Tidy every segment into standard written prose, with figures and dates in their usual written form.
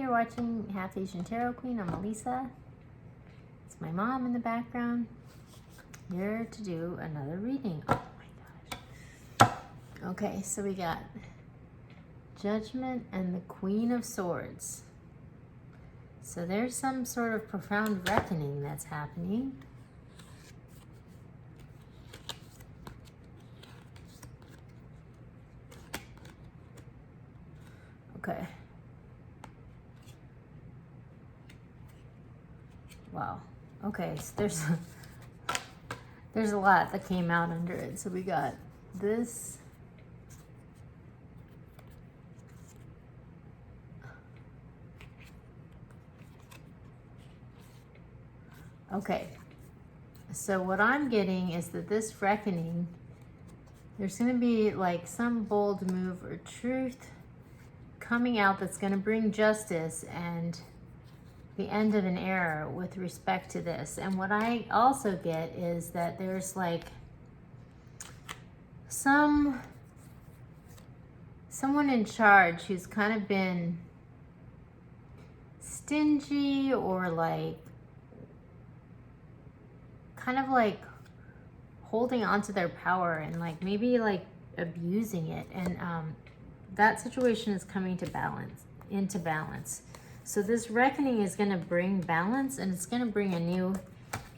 you're watching Half Asian Tarot Queen. I'm Elisa. It's my mom in the background. Here to do another reading. Oh my gosh. Okay, so we got Judgment and the Queen of Swords. So there's some sort of profound reckoning that's happening. Okay. Wow. Okay, so there's a lot that came out under it. So we got this. Okay. So what I'm getting is that this reckoning, there's going to be like some bold move or truth coming out that's going to bring justice and the end of an era with respect to this. And what I also get is that there's like someone in charge who's kind of been stingy or like kind of like holding on to their power and like maybe like abusing it. And that situation is coming to into balance. So this reckoning is going to bring balance, and it's going to bring a new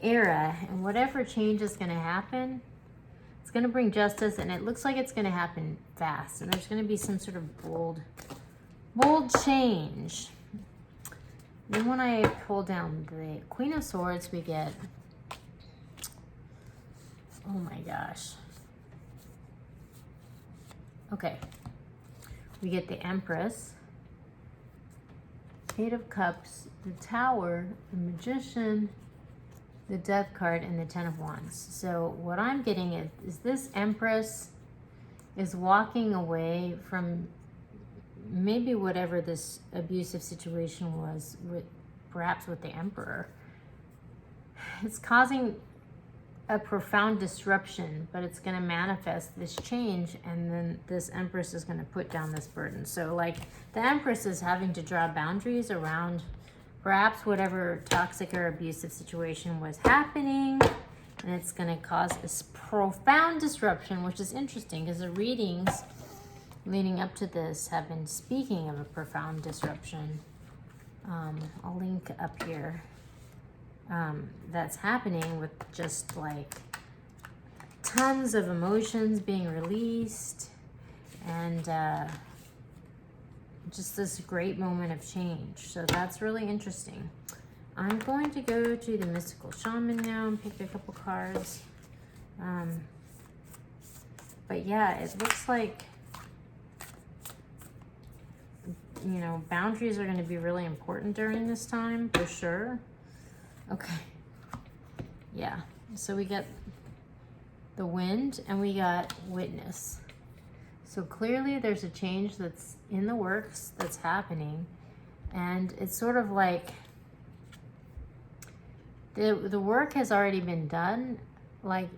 era, and whatever change is going to happen, it's going to bring justice, and it looks like it's going to happen fast, and there's going to be some sort of bold change. Then when I pull down the Queen of Swords, we get, oh my gosh. Okay. We get the Empress, Eight of Cups, the Tower, the Magician, the Death card, and the Ten of Wands. So what I'm getting is this Empress is walking away from maybe whatever this abusive situation was, perhaps with the Emperor. It's causing a profound disruption, but it's going to manifest this change, and then this Empress is going to put down this burden. So like the Empress is having to draw boundaries around perhaps whatever toxic or abusive situation was happening, and it's going to cause this profound disruption, which is interesting because the readings leading up to this have been speaking of a profound disruption. I'll link up here. That's happening with just like tons of emotions being released, and just this great moment of change. So that's really interesting. I'm going to go to the Mystical Shaman now and pick a couple cards. But yeah, it looks like, you know, boundaries are going to be really important during this time for sure. Okay, yeah, so we got the Wind and we got Witness. So clearly there's a change that's in the works that's happening, and it's sort of like the work has already been done. Like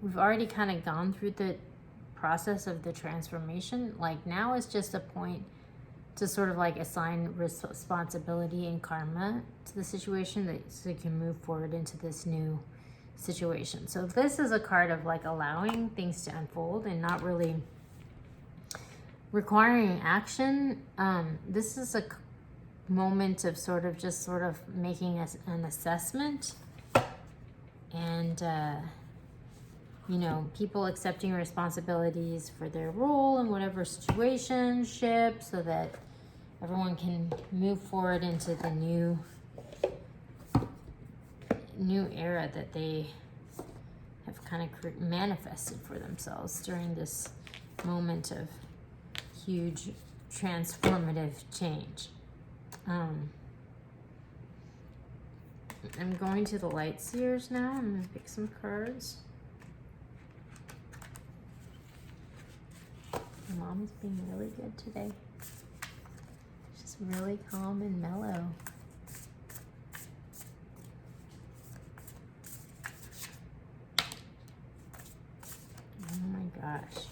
we've already kind of gone through the process of the transformation. Like now is just a point to sort of like assign responsibility and karma to the situation so you can move forward into this new situation. So this is a card of like allowing things to unfold and not really requiring action. This is a moment of sort of making an assessment, and you know, people accepting responsibilities for their role in whatever situationship, so that everyone can move forward into the new era that they have kind of manifested for themselves during this moment of huge transformative change. I'm going to the Light Seers now. I'm going to pick some cards. My mom is being really good today. She's really calm and mellow. Oh my gosh.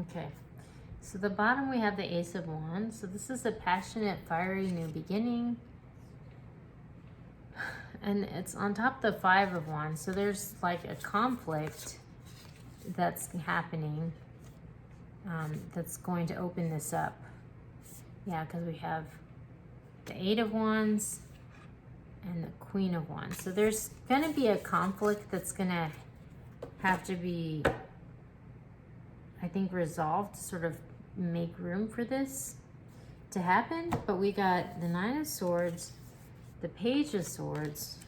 Okay. So the bottom we have the Ace of Wands. So this is a passionate, fiery new beginning. And it's on top of the Five of Wands. So there's like a conflict that's happening that's going to open this up. Yeah, because we have the Eight of Wands and the Queen of Wands. So there's going to be a conflict that's going to have to be, I think, resolved to sort of make room for this to happen. But we got the Nine of Swords, the Page of Swords,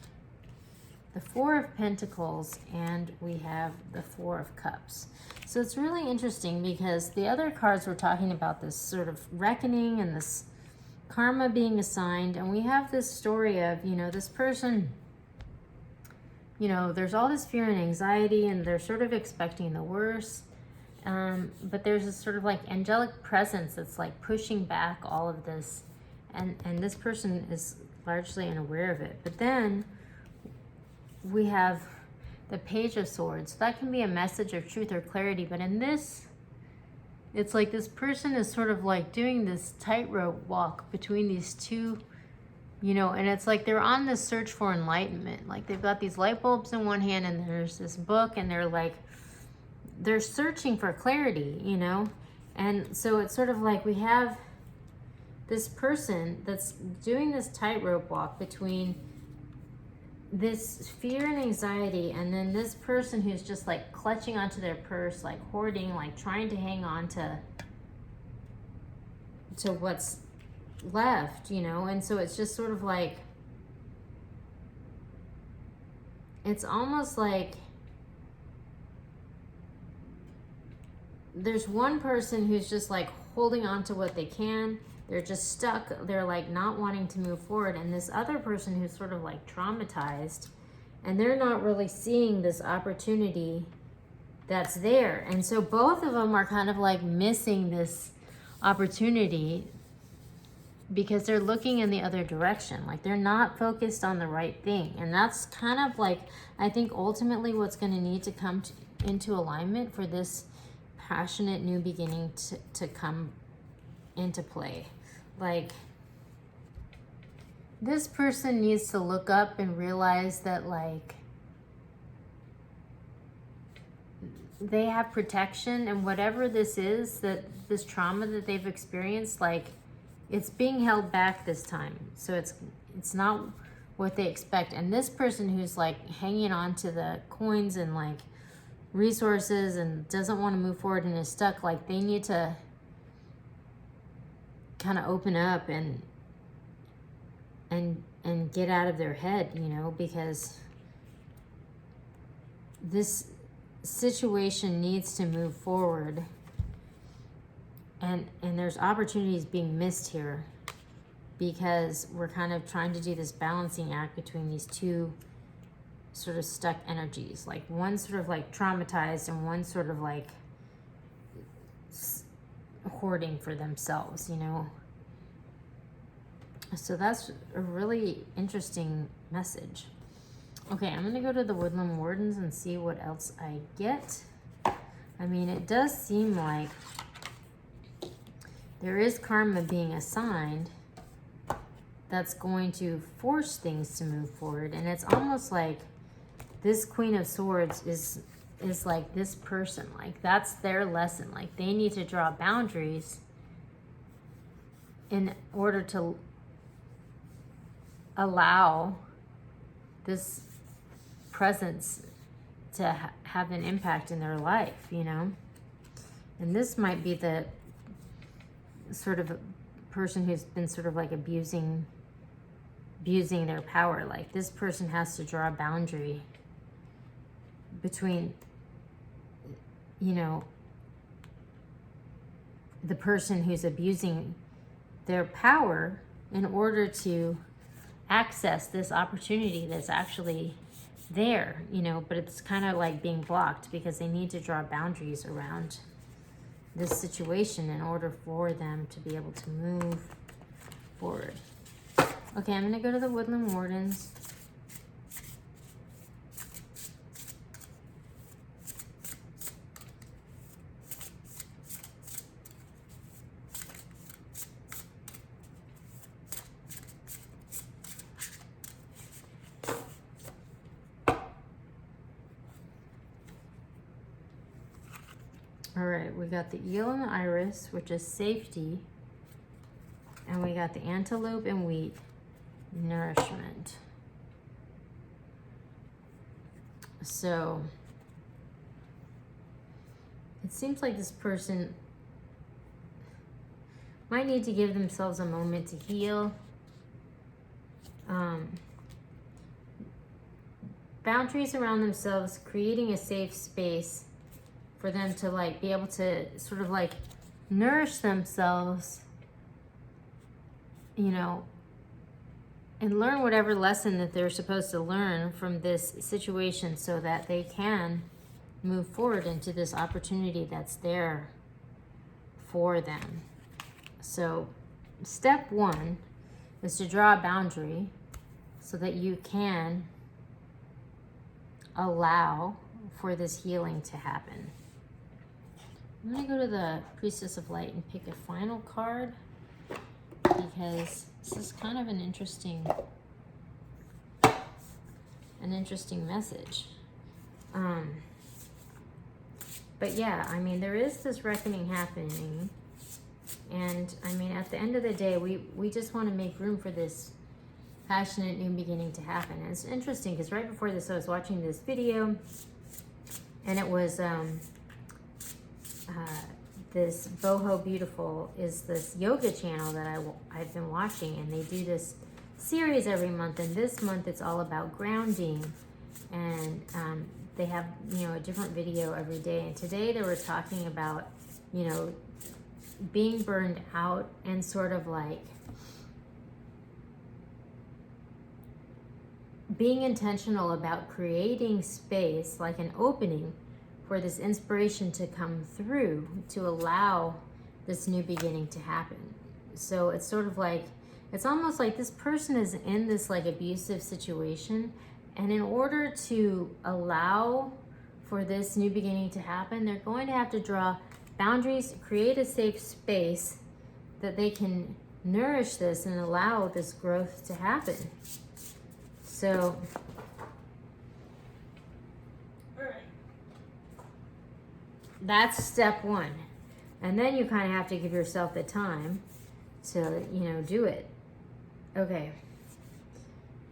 the Four of Pentacles, and we have the Four of Cups. So it's really interesting because the other cards were talking about this sort of reckoning and this karma being assigned, and we have this story of, you know, this person, you know, there's all this fear and anxiety and they're sort of expecting the worst, but there's this sort of like angelic presence that's like pushing back all of this, and this person is largely unaware of it. But then we have the Page of Swords. That can be a message of truth or clarity, but in this, it's like this person is sort of like doing this tightrope walk between these two, you know, and it's like they're on this search for enlightenment. Like they've got these light bulbs in one hand and there's this book, and they're like, they're searching for clarity, you know? And so it's sort of like we have this person that's doing this tightrope walk between this fear and anxiety, and then this person who's just like clutching onto their purse, like hoarding, like trying to hang on to what's left, you know. And so it's just sort of like, it's almost like there's one person who's just like holding on to what they can. They're just stuck. They're like not wanting to move forward. And this other person who's sort of like traumatized, and they're not really seeing this opportunity that's there. And so both of them are kind of like missing this opportunity because they're looking in the other direction. Like they're not focused on the right thing. And that's kind of like, I think ultimately what's going to need to come into alignment for this passionate new beginning to come into play. Like this person needs to look up and realize that like they have protection, and whatever this is, that this trauma that they've experienced, like it's being held back this time. So it's not what they expect. And this person who's like hanging on to the coins and like resources and doesn't want to move forward and is stuck, like they need to kind of open up and get out of their head, you know, because this situation needs to move forward, and there's opportunities being missed here because we're kind of trying to do this balancing act between these two sort of stuck energies, like one sort of like traumatized and one sort of like hoarding for themselves, you know. So that's a really interesting message. Okay, I'm going to go to the Woodland Wardens and see what else I get. I mean, it does seem like there is karma being assigned that's going to force things to move forward. And it's almost like this Queen of Swords is like this person. Like that's their lesson. Like they need to draw boundaries in order to allow this presence to have an impact in their life, you know. And this might be the sort of person who's been sort of like abusing their power. Like this person has to draw a boundary between, you know, the person who's abusing their power in order to access this opportunity that's actually there, you know, but it's kind of like being blocked because they need to draw boundaries around this situation in order for them to be able to move forward. Okay, I'm going to go to the Woodland Wardens. All right, we got the eel and the iris, which is safety. And we got the antelope and wheat, nourishment. So it seems like this person might need to give themselves a moment to heal. Boundaries around themselves, creating a safe space for them to like be able to sort of like nourish themselves, you know, and learn whatever lesson that they're supposed to learn from this situation so that they can move forward into this opportunity that's there for them. So step one is to draw a boundary so that you can allow for this healing to happen. I'm going to go to the Priestess of Light and pick a final card because this is kind of an interesting message. But yeah, I mean, there is this reckoning happening. And I mean, at the end of the day, we just want to make room for this passionate new beginning to happen. And it's interesting because right before this, I was watching this video, and it was this Boho Beautiful is this yoga channel that I've been watching, and they do this series every month. And this month, it's all about grounding, and they have, you know, a different video every day. And today they were talking about, you know, being burned out and sort of like being intentional about creating space, like an opening for this inspiration to come through to allow this new beginning to happen. So it's sort of like, it's almost like this person is in this like abusive situation, and in order to allow for this new beginning to happen, they're going to have to draw boundaries, create a safe space that they can nourish this and allow this growth to happen. So, that's step one. And then you kind of have to give yourself the time to, you know, do it. Okay.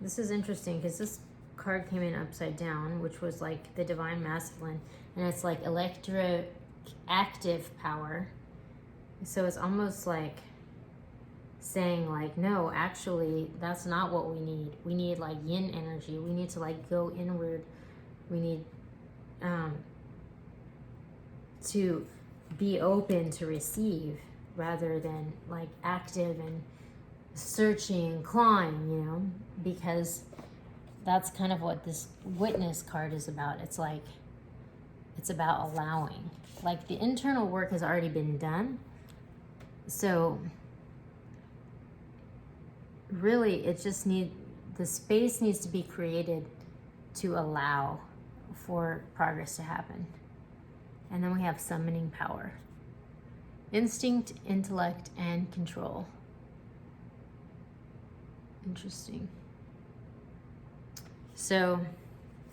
This is interesting because this card came in upside down, which was like the divine masculine, and it's like active power. So it's almost like saying like, no, actually that's not what we need. We need like yin energy. We need to like go inward. We need to be open to receive rather than like active and searching, clawing, you know, because that's kind of what this witness card is about. It's like, it's about allowing. Like the internal work has already been done. So really it just the space needs to be created to allow for progress to happen. And then we have summoning power. Instinct, intellect, and control. Interesting. So,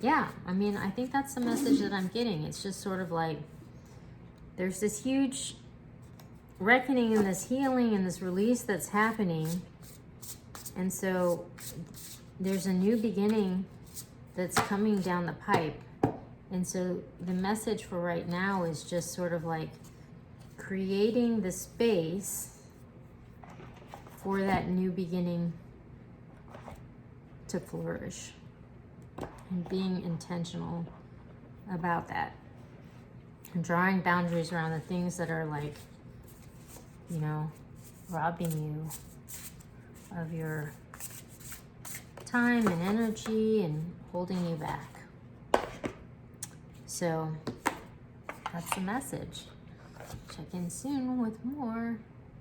yeah, I mean, I think that's the message that I'm getting. It's just sort of like, there's this huge reckoning and this healing and this release that's happening. And so there's a new beginning that's coming down the pipe. And so the message for right now is just sort of like creating the space for that new beginning to flourish and being intentional about that and drawing boundaries around the things that are like, you know, robbing you of your time and energy and holding you back. So that's the message. Check in soon with more.